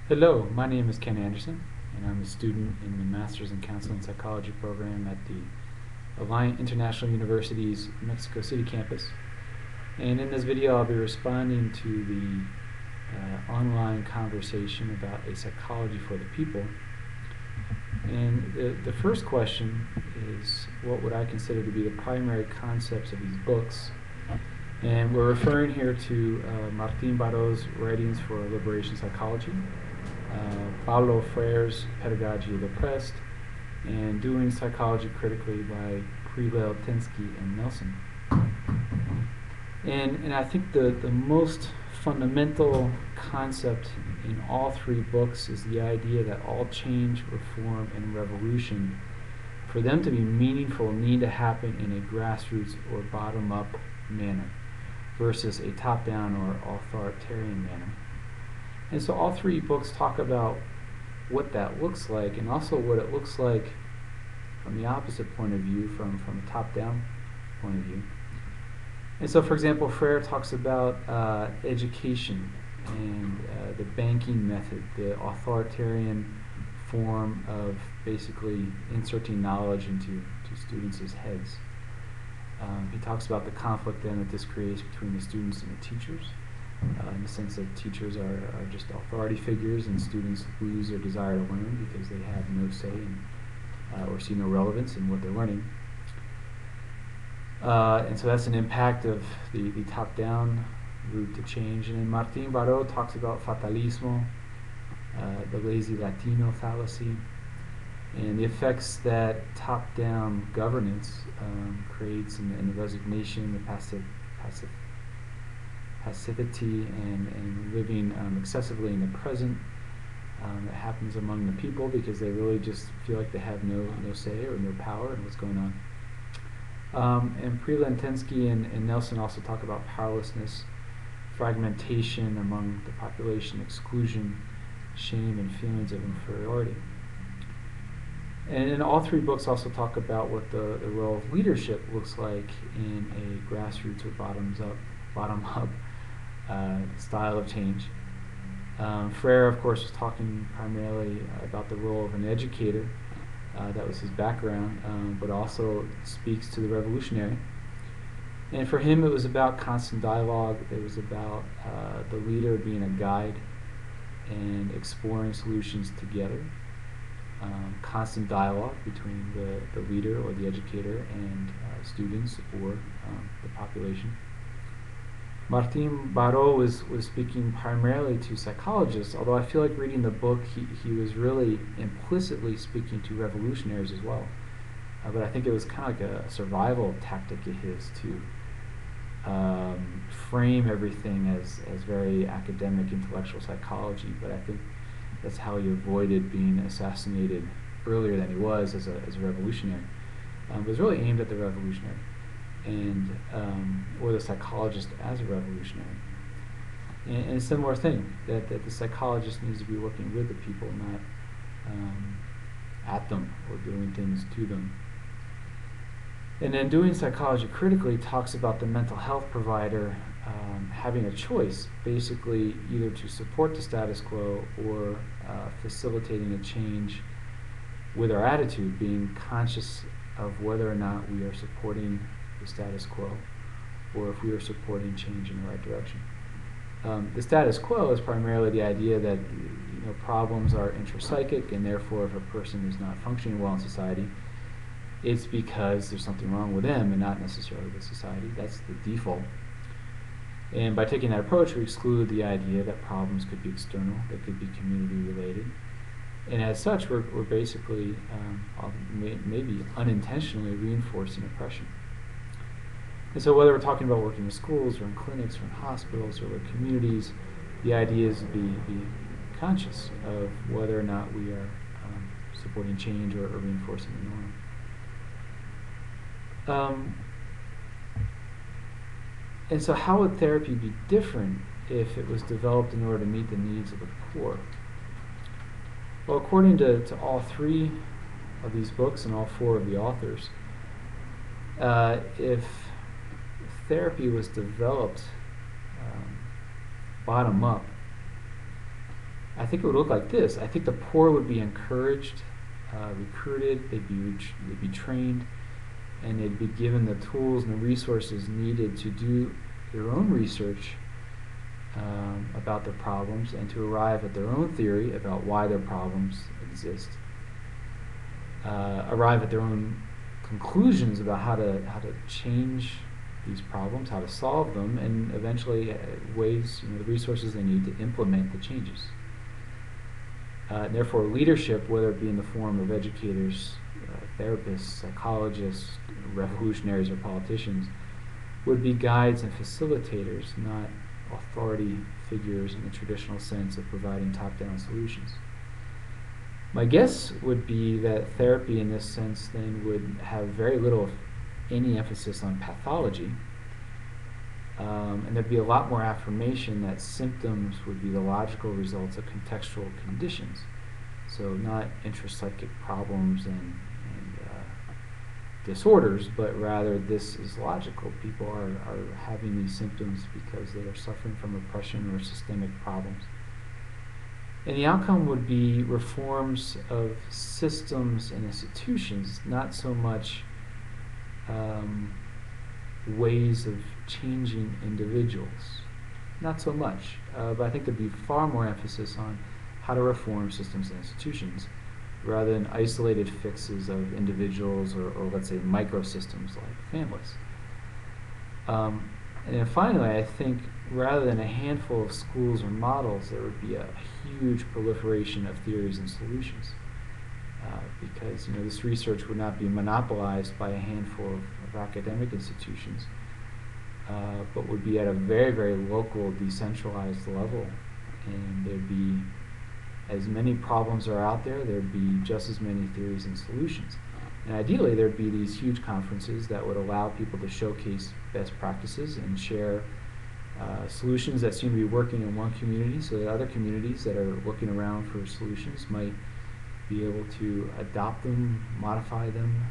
Hello, my name is Ken Anderson, and I'm a student in the Master's in Counseling Psychology program at the Alliant International University's Mexico City campus. And in this video, I'll be responding to the online conversation about a psychology for the people. And the first question is, what would I consider to be the primary concepts of these books? And we're referring here to Martín Barro's writings for liberation psychology, Paulo Freire's Pedagogy of the Oppressed, and Doing Psychology Critically by Platt, and Nelson. And I think the most fundamental concept in all three books is the idea that all change, reform, and revolution, for them to be meaningful, need to happen in a grassroots or bottom-up manner versus a top-down or authoritarian manner. And so all three books talk about what that looks like, and also what it looks like from the opposite point of view, from a top-down point of view. And so, for example, Freire talks about education and the banking method, the authoritarian form of basically inserting knowledge into students' heads. He talks about the conflict then that this creates between the students and the teachers, in the sense that teachers are just authority figures and students lose their desire to learn because they have no say in, or see no relevance in what they're learning. And so that's an impact of the top-down route to change. And then Martín Baró talks about fatalismo, the lazy Latino fallacy, and the effects that top-down governance creates in the resignation, the passivity, and living excessively in the present. That happens among the people because they really just feel like they have no say or no power in what's going on. And Prelentensky and Nelson also talk about powerlessness, fragmentation among the population, exclusion, shame, and feelings of inferiority. And in all three books also talk about what the role of leadership looks like in a grassroots or bottom-up style of change. Freire, of course, was talking primarily about the role of an educator. That was his background, but also speaks to the revolutionary. And for him, it was about constant dialogue. It was about the leader being a guide and exploring solutions together. Constant dialogue between the leader or the educator and students or the population. Martín Baró was speaking primarily to psychologists, although I feel like reading the book, he was really implicitly speaking to revolutionaries as well. But I think it was kind of like a survival tactic of his to frame everything as very academic, intellectual psychology. But I think that's how he avoided being assassinated earlier than he was as a revolutionary. It was really aimed at the revolutionary, and or the psychologist as a revolutionary. And a similar thing, that the psychologist needs to be working with the people, not at them or doing things to them. And then Doing Psychology Critically talks about the mental health provider having a choice, basically either to support the status quo or facilitating a change with our attitude, being conscious of whether or not we are supporting the status quo or if we are supporting change in the right direction. The status quo is primarily the idea that problems are intrapsychic, and therefore if a person is not functioning well in society, it's because there's something wrong with them and not necessarily with society. That's the default. And by taking that approach, we exclude the idea that problems could be external, they could be community related. And as such, we're basically, maybe unintentionally reinforcing oppression. And so whether we're talking about working in schools or in clinics or in hospitals or with communities, the idea is to be conscious of whether or not we are supporting change or reinforcing the norm. And so how would therapy be different if it was developed in order to meet the needs of the poor? Well, according to all three of these books and all four of the authors, if therapy was developed bottom up, I think it would look like this. I think the poor would be encouraged, recruited, they'd be trained, and they'd be given the tools and the resources needed to do their own research about their problems and to arrive at their own theory about why their problems exist, arrive at their own conclusions about how to change these problems, how to solve them, and eventually ways, the resources they need to implement the changes. Therefore, leadership, whether it be in the form of educators, therapists, psychologists, revolutionaries, or politicians, would be guides and facilitators, not authority figures in the traditional sense of providing top-down solutions. My guess would be that therapy in this sense then would have very little, if any, emphasis on pathology, and there'd be a lot more affirmation that symptoms would be the logical results of contextual conditions. So not intrapsychic problems and disorders, but rather this is logical. People are having these symptoms because they are suffering from oppression or systemic problems. And the outcome would be reforms of systems and institutions, not so much ways of changing individuals. Not so much. But I think there'd be far more emphasis on how to reform systems and institutions rather than isolated fixes of individuals or let's say microsystems like families. And then finally, I think rather than a handful of schools or models, there would be a huge proliferation of theories and solutions. Because this research would not be monopolized by a handful of academic institutions, but would be at a very, very local, decentralized level. And there'd be as many problems are out there, there'd be just as many theories and solutions. And ideally, there'd be these huge conferences that would allow people to showcase best practices and share solutions that seem to be working in one community, so that other communities that are looking around for solutions might be able to adopt them, modify them,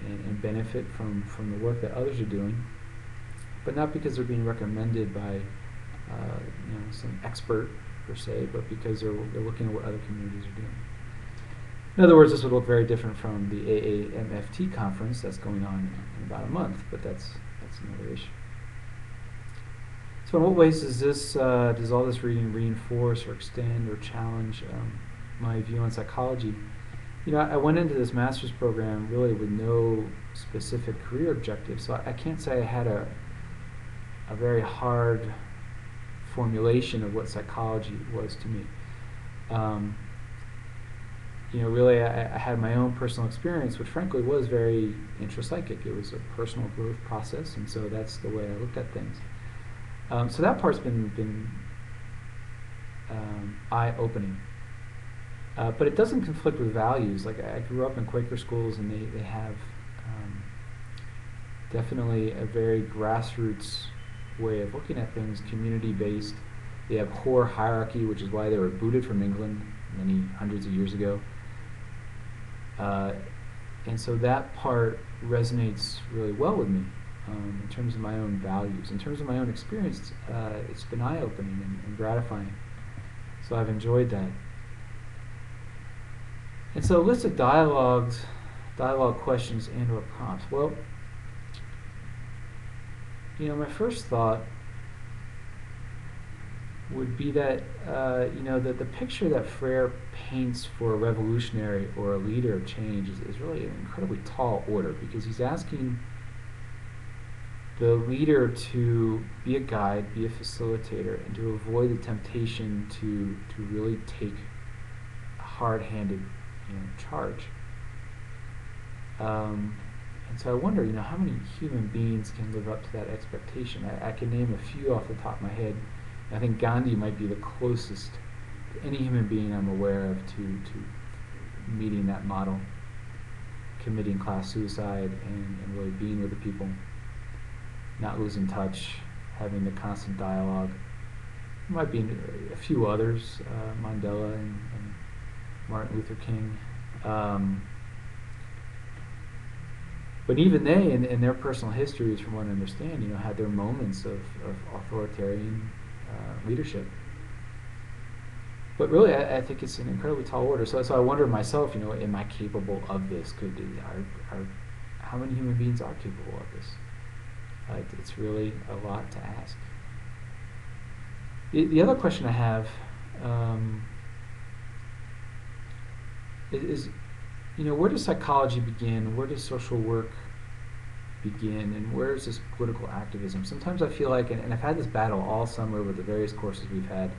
and benefit from the work that others are doing, but not because they're being recommended by some expert per se, but because they're looking at what other communities are doing. In other words, this would look very different from the AAMFT conference that's going on in about a month, but that's another issue. So in what ways does all this reading reinforce or extend or challenge my view on psychology? I went into this master's program really with no specific career objective, so I can't say I had a very hard formulation of what psychology was to me. Really I had my own personal experience, which frankly was very intrapsychic. It was a personal growth process, and so that's the way I looked at things. So that part's been eye-opening. But it doesn't conflict with values. Like I grew up in Quaker schools, and they have definitely a very grassroots way of looking at things, community-based. They have core hierarchy, which is why they were booted from England many hundreds of years ago. And so that part resonates really well with me in terms of my own values. In terms of my own experience, it's been eye-opening and gratifying. So I've enjoyed that. And so a list of dialogue questions and or prompts. Well, my first thought would be that that the picture that Freire paints for a revolutionary or a leader of change is really an incredibly tall order, because he's asking the leader to be a guide, be a facilitator, and to avoid the temptation to really take a hard-handed charge. And so I wonder, how many human beings can live up to that expectation? I can name a few off the top of my head. I think Gandhi might be the closest to any human being I'm aware of to meeting that model, committing class suicide and really being with the people, not losing touch, having the constant dialogue. There might be a few others, Mandela and Martin Luther King. But even they, in their personal histories, from what I understand, had their moments of authoritarian leadership. But really, I think it's an incredibly tall order. So I wonder myself, am I capable of this? How many human beings are capable of this? It's really a lot to ask. The other question I have is, where does psychology begin? Where does social work begin? And where is this political activism? Sometimes I feel like, and I've had this battle all summer with the various courses we've had,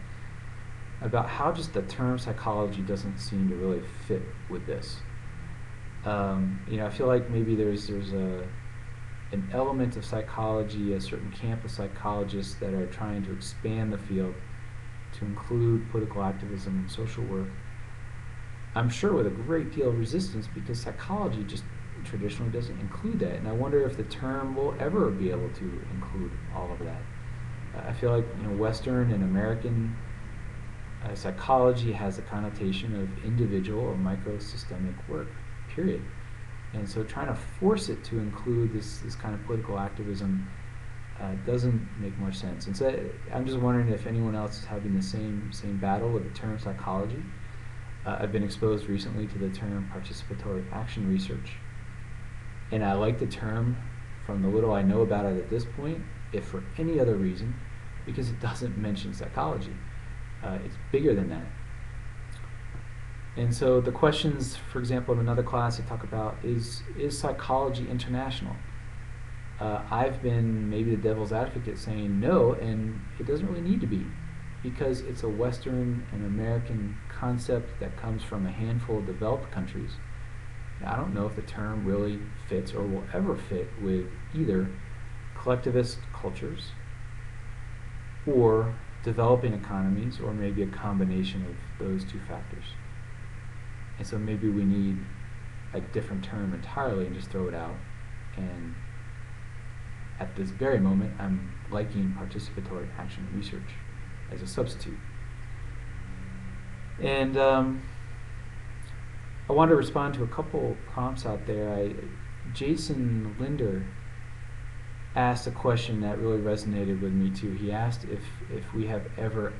about how just the term psychology doesn't seem to really fit with this. I feel like maybe there's an element of psychology, a certain camp of psychologists that are trying to expand the field to include political activism and social work. I'm sure with a great deal of resistance, because psychology just traditionally doesn't include that, and I wonder if the term will ever be able to include all of that. I feel like Western and American psychology has a connotation of individual or microsystemic work, period. And so trying to force it to include this kind of political activism doesn't make much sense. And so I'm just wondering if anyone else is having the same battle with the term psychology. I've been exposed recently to the term participatory action research. And I like the term from the little I know about it at this point, if for any other reason, because it doesn't mention psychology. It's bigger than that. And so the questions, for example, in another class I talk about is psychology international? I've been maybe the devil's advocate saying no, and it doesn't really need to be, because it's a Western and American concept that comes from a handful of developed countries. Now, I don't know if the term really fits or will ever fit with either collectivist cultures or developing economies, or maybe a combination of those two factors. And so maybe we need a different term entirely and just throw it out. And at this very moment, I'm liking participatory action research as a substitute. And I want to respond to a couple prompts out there. Jason Linder asked a question that really resonated with me too. He asked if we have ever,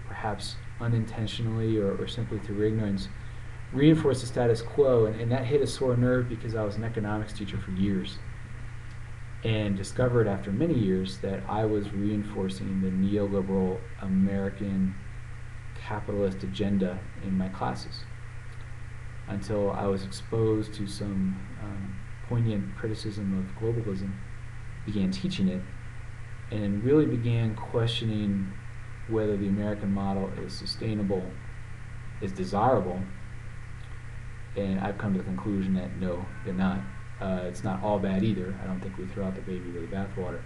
perhaps unintentionally or simply through ignorance, reinforced the status quo, and that hit a sore nerve because I was an economics teacher for years and discovered after many years that I was reinforcing the neoliberal American capitalist agenda in my classes until I was exposed to some poignant criticism of globalism, began teaching it, and really began questioning whether the American model is sustainable, is desirable. And I've come to the conclusion that no, they're not. It's not all bad either. I don't think we throw out the baby with the bathwater.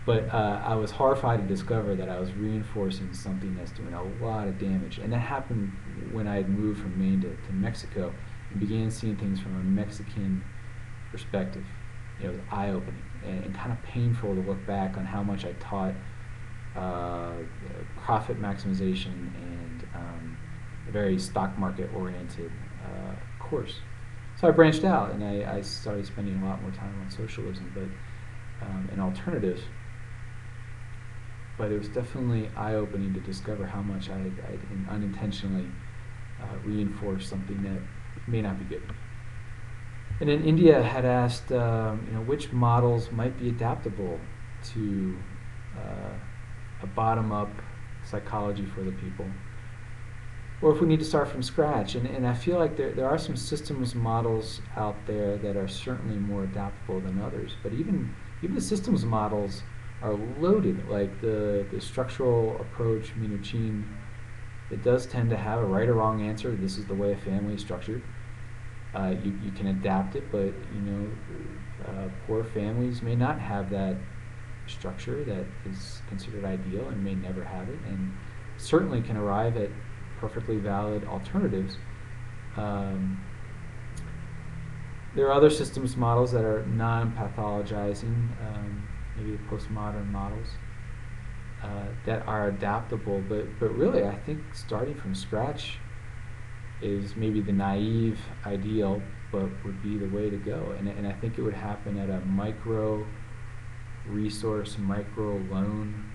But I was horrified to discover that I was reinforcing something that's doing a lot of damage. And that happened when I had moved from Maine to Mexico and began seeing things from a Mexican perspective. It was eye-opening and kind of painful to look back on how much I taught profit maximization and a very stock market oriented course. So I branched out and I started spending a lot more time on socialism and alternatives. But it was definitely eye-opening to discover how much I unintentionally reinforced something that may not be good. And then India had asked, which models might be adaptable to a bottom-up psychology for the people, or if we need to start from scratch. And I feel like there are some systems models out there that are certainly more adaptable than others. But even the systems models are loaded, like the structural approach, Minuchin. It does tend to have a right or wrong answer. This is the way a family is structured. You can adapt it, but poor families may not have that structure that is considered ideal and may never have it, and certainly can arrive at perfectly valid alternatives. There are other systems models that are non-pathologizing, maybe the postmodern models, that are adaptable, but really I think starting from scratch is maybe the naive ideal, but would be the way to go. And I think it would happen at a micro resource, micro loan